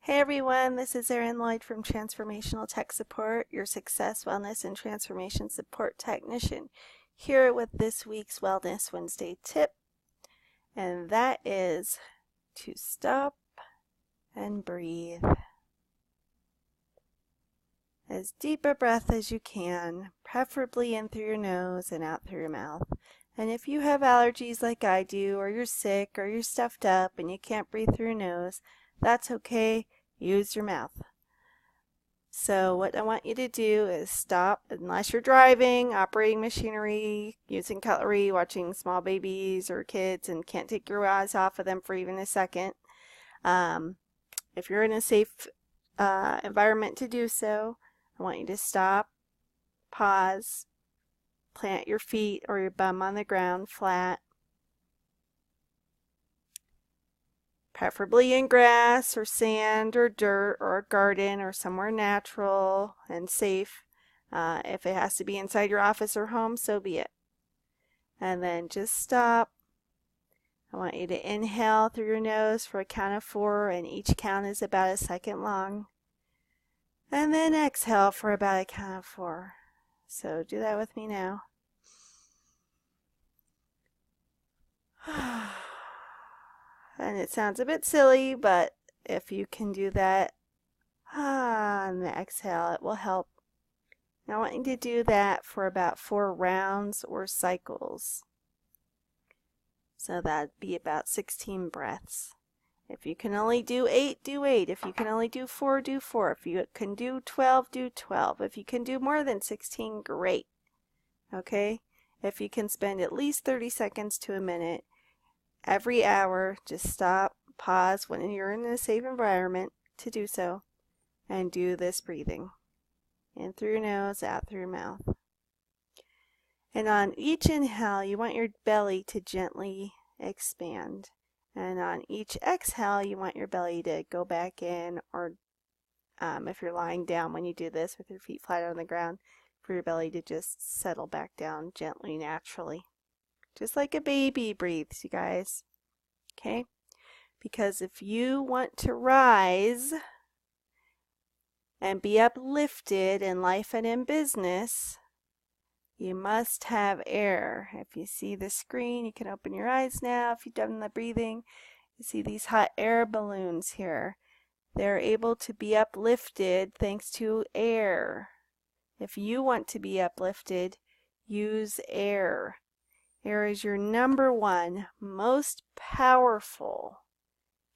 Hey everyone, this is Erin Lloyd from Transformational Tech Support, your success, wellness, and transformation support technician, here with this week's Wellness Wednesday tip, and that is to stop and breathe. As deep a breath as you can, preferably in through your nose and out through your mouth. And if you have allergies like I do, or you're sick, or you're stuffed up and you can't breathe through your nose, that's okay. Use your mouth. So what I want you to do is stop, unless you're driving, operating machinery, using cutlery, watching small babies or kids and can't take your eyes off of them for even a second. If you're in a safe environment to do so, I want you to stop, pause, plant your feet or your bum on the ground flat, preferably in grass or sand or dirt or a garden or somewhere natural and safe. If it has to be inside your office or home, so be it. And then just stop. I want you to inhale through your nose for a count of 4, and each count is about a second long. And then exhale for about a count of 4. So do that with me now. And it sounds a bit silly, but if you can do that on the exhale, it will help. Now I want you to do that for about 4 rounds or cycles. So that'd be about 16 breaths. If you can only do 8, do 8. If you can only do 4, do 4. If you can do 12, do 12. If you can do more than 16, great. Okay? If you can spend at least 30 seconds to a minute every hour, just stop, pause when you're in a safe environment to do so, and do this breathing. In through your nose, out through your mouth. And on each inhale, you want your belly to gently expand. And on each exhale, you want your belly to go back in, or if you're lying down when you do this with your feet flat on the ground, for your belly to just settle back down gently, naturally. Just like a baby breathes, you guys. Okay? Because if you want to rise and be uplifted in life and in business, you must have air. If you see the screen, you can open your eyes now. If you've done the breathing, you see these hot air balloons here. They're able to be uplifted thanks to air. If you want to be uplifted, use air. Air is your number one most powerful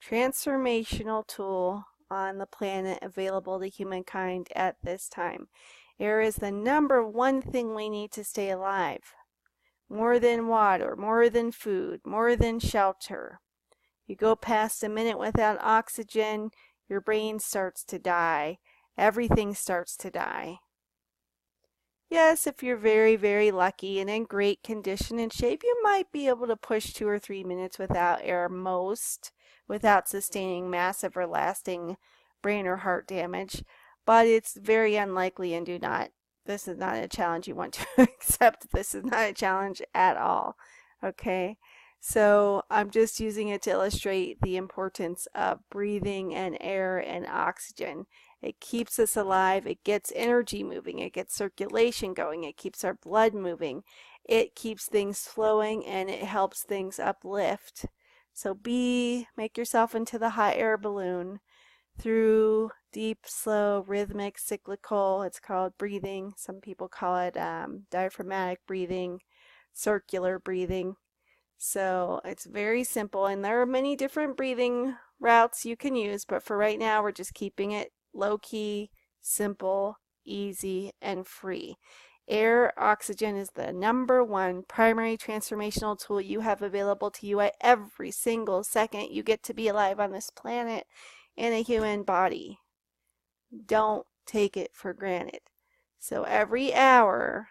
transformational tool on the planet available to humankind at this time. Air is the number one thing we need to stay alive. More than water, more than food, more than shelter. You go past a minute without oxygen, your brain starts to die. Everything starts to die. Yes, if you're very, very lucky and in great condition and shape, you might be able to push 2 or 3 minutes without air without sustaining massive or lasting brain or heart damage. But it's very unlikely, and this is not a challenge you want to accept. This is not a challenge at all. Okay? So I'm just using it to illustrate the importance of breathing and air and oxygen. It keeps us alive. It gets energy moving. It gets circulation going. It keeps our blood moving. It keeps things flowing, and it helps things uplift. So make yourself into the hot air balloon through deep, slow, rhythmic, cyclical, it's called breathing. Some people call it diaphragmatic breathing, circular breathing. So it's very simple, and there are many different breathing routes you can use, but for right now we're just keeping it low-key, simple, easy, and free. Air, oxygen is the number one primary transformational tool you have available to you at every single second you get to be alive on this planet in a human body. Don't take it for granted. So every hour,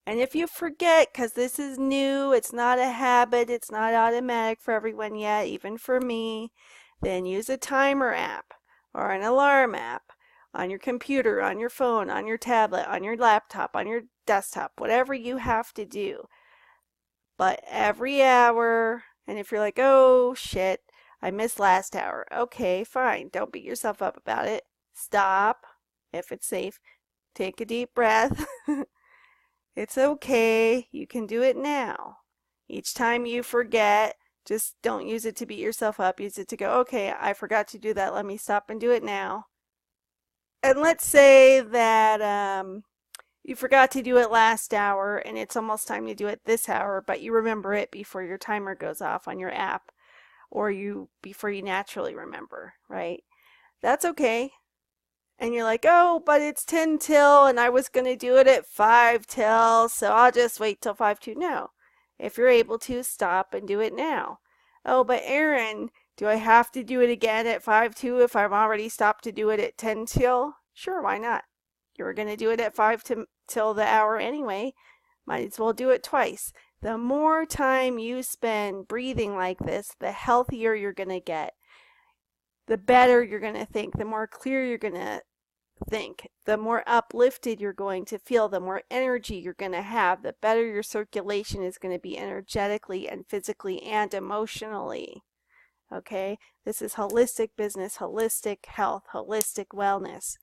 and if you forget, because this is new, it's not a habit, it's not automatic for everyone yet, even for me, then use a timer app or an alarm app on your computer, on your phone, on your tablet, on your laptop, on your desktop, whatever you have to do. But every hour, and if you're like, oh shit, I missed last hour. Okay, fine. Don't beat yourself up about it. Stop if it's safe. Take a deep breath. It's okay. You can do it now. Each time you forget, just don't use it to beat yourself up. Use it to go, okay, I forgot to do that. Let me stop and do it now. And let's say that you forgot to do it last hour and it's almost time to do it this hour, but you remember it before your timer goes off on your app or before you naturally remember, right? That's okay. And you're like, oh, but it's 10 till and I was going to do it at 5 till, so I'll just wait till 5 to. No. If you're able to, stop and do it now. Oh, but Erin, do I have to do it again at 5 to if I've already stopped to do it at 10 till? Sure, why not? You were going to do it at 5 till the hour anyway. Might as well do it twice. The more time you spend breathing like this, the healthier you're going to get. The better you're going to think, the more clear you're going to think, the more uplifted you're going to feel, the more energy you're going to have, the better your circulation is going to be energetically and physically and emotionally. Okay? This is holistic business, holistic health, holistic wellness.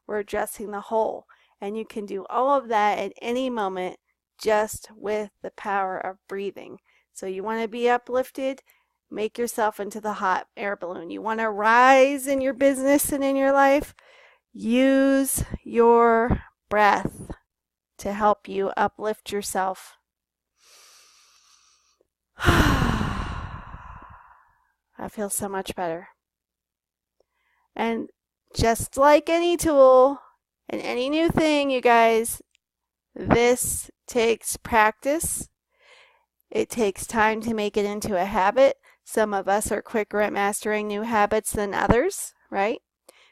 We're addressing the whole. And you can do all of that at any moment just with the power of breathing. So you want to be uplifted? Make yourself into the hot air balloon. You want to rise in your business and in your life? Use your breath to help you uplift yourself. I feel so much better. And just like any tool and any new thing, you guys, this takes practice. It takes time to make it into a habit. Some of us are quicker at mastering new habits than others, right?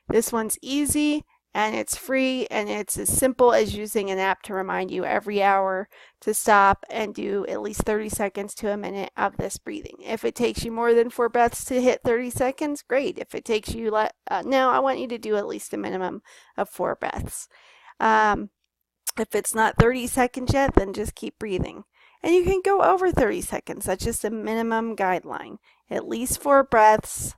This one's easy and it's free and it's as simple as using an app to remind you every hour to stop and do at least 30 seconds to a minute of this breathing. If it takes you more than 4 breaths to hit 30 seconds, great. If it takes you, no, I want you to do at least a minimum of 4 breaths. If it's not 30 seconds yet, then just keep breathing. And you can go over 30 seconds. That's just a minimum guideline. At least 4 breaths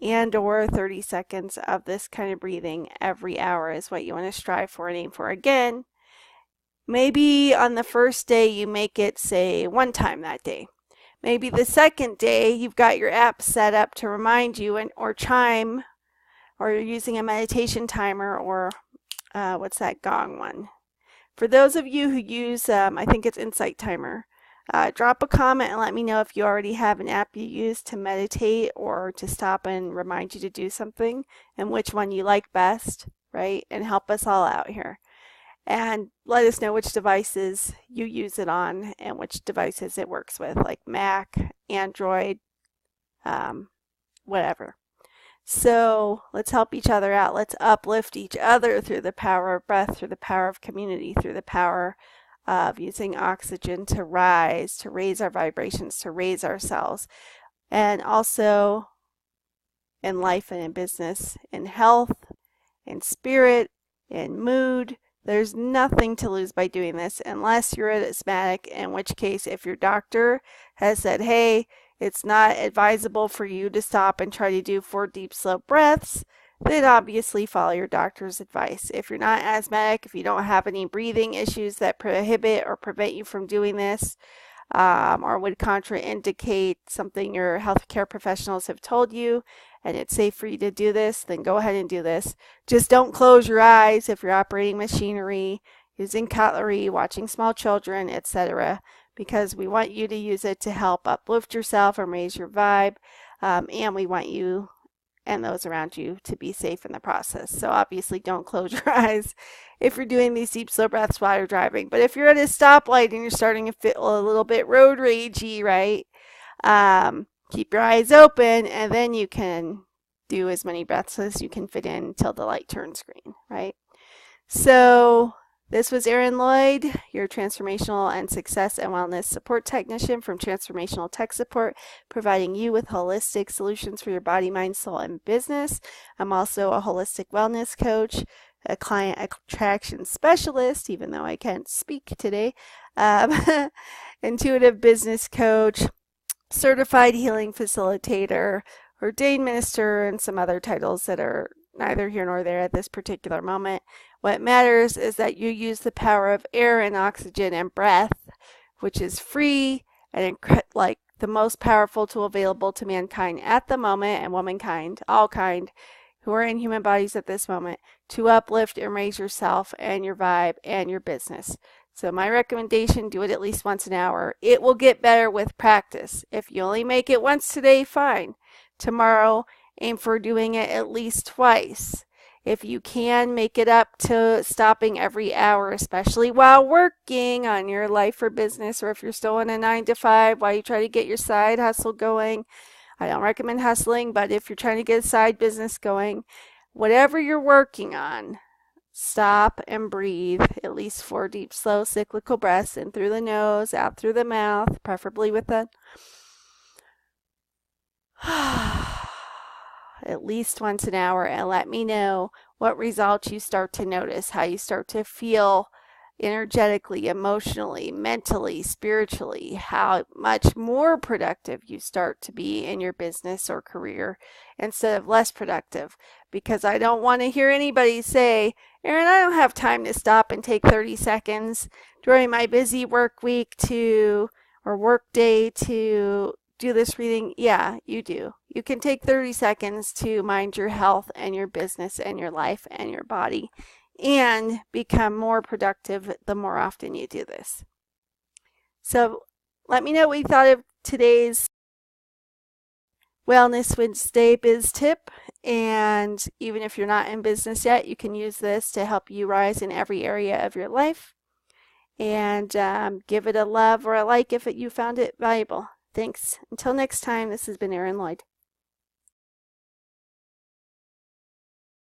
and or 30 seconds of this kind of breathing every hour is what you want to strive for and aim for. Again, maybe on the first day you make it, say, 1 time that day. Maybe the second day you've got your app set up to remind you or chime, or you're using a meditation timer or what's that gong one? For those of you who use, I think it's Insight Timer, drop a comment and let me know if you already have an app you use to meditate or to stop and remind you to do something and which one you like best, right? And help us all out here. And let us know which devices you use it on and which devices it works with, like Mac, Android, whatever. So let's help each other out. Let's uplift each other through the power of breath, through the power of community, through the power of using oxygen to raise our vibrations, to raise ourselves. And also in life and in business, in health, in spirit, in mood. There's nothing to lose by doing this unless you're asthmatic, in which case if your doctor has said, hey, it's not advisable for you to stop and try to do 4 deep, slow breaths, then obviously follow your doctor's advice. If you're not asthmatic, if you don't have any breathing issues that prohibit or prevent you from doing this, or would contraindicate something your healthcare professionals have told you, and it's safe for you to do this, then go ahead and do this. Just don't close your eyes if you're operating machinery, using cutlery, watching small children, etc., because we want you to use it to help uplift yourself and raise your vibe, and we want you and those around you to be safe in the process. So obviously don't close your eyes if you're doing these deep, slow breaths while you're driving. But if you're at a stoplight and you're starting to feel a little bit road ragey, right, keep your eyes open and then you can do as many breaths as you can fit in until the light turns green, right? So this was Erin Lloyd, your transformational and success and wellness support technician from Transformational Tech Support, providing you with holistic solutions for your body, mind, soul, and business. I'm also a holistic wellness coach, a client attraction specialist, even though I can't speak today, intuitive business coach, certified healing facilitator, ordained minister, and some other titles that are neither here nor there at this particular moment. What matters is that you use the power of air and oxygen and breath, which is free and like the most powerful tool available to mankind at the moment, and womankind, all kind, who are in human bodies at this moment, to uplift and raise yourself and your vibe and your business. So my recommendation, do it at least once an hour. It will get better with practice. If you only make it once today, fine. Tomorrow, aim for doing it at least twice. If you can, make it up to stopping every hour, especially while working on your life or business, or if you're still in a 9-to-5 while you try to get your side hustle going. I don't recommend hustling, but if you're trying to get a side business going, whatever you're working on, stop and breathe at least 4 deep, slow, cyclical breaths in through the nose, out through the mouth, preferably with a at least once an hour, and let me know what results you start to notice, how you start to feel energetically, emotionally, mentally, spiritually, how much more productive you start to be in your business or career instead of less productive. Because I don't want to hear anybody say, Erin, I don't have time to stop and take 30 seconds during my busy work week or work day to do this reading. Yeah, you do. You can take 30 seconds to mind your health and your business and your life and your body and become more productive the more often you do this. So let me know what you thought of today's Wellness Wednesday biz tip. And even if you're not in business yet, you can use this to help you rise in every area of your life. And give it a love or a like if you found it valuable. Thanks. Until next time, this has been Erin Lloyd.